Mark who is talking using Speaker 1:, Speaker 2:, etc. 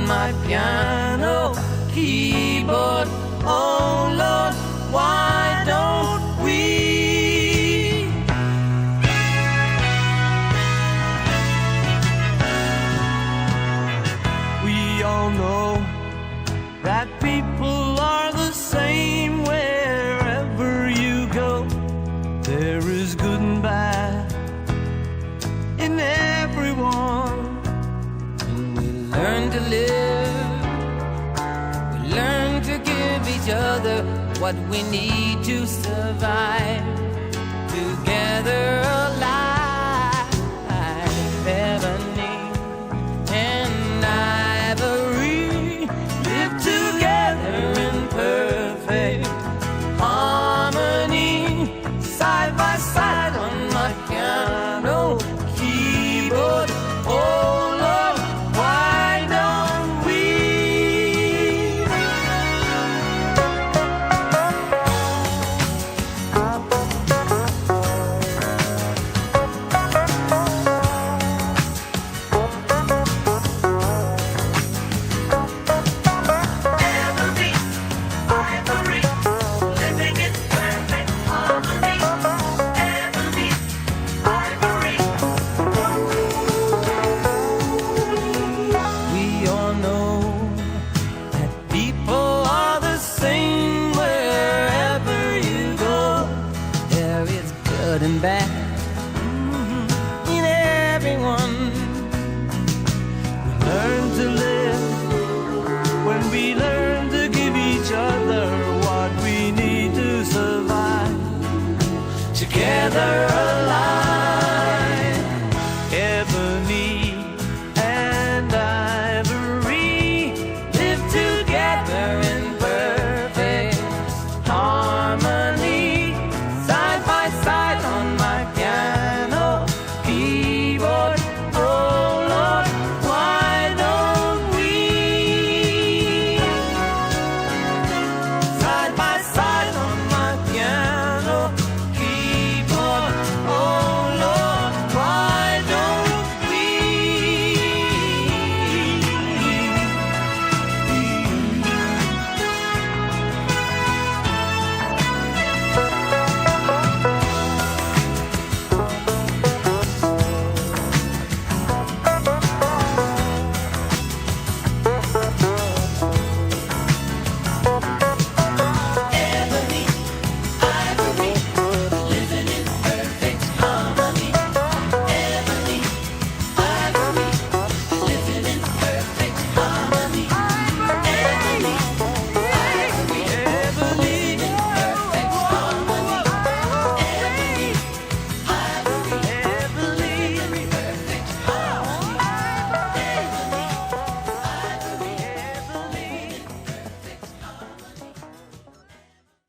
Speaker 1: my piano keyboard. Oh Lord, why don't we? We all know that people are the same wherever you go. There is good and bad in everyone. And we learn to live, we learn to give each other what we need to survive. Together alive, ebony and ivory live together in perfect harmony, side by side on my piano keyboard. Oh Lord, why don't we? Ebony, ivory, living in perfect harmony. Ebony, ivory. We all know that people are the same wherever you go. There is good and bad in everyone. We learn to live when we learn to give each other what we need to survive. Together alive.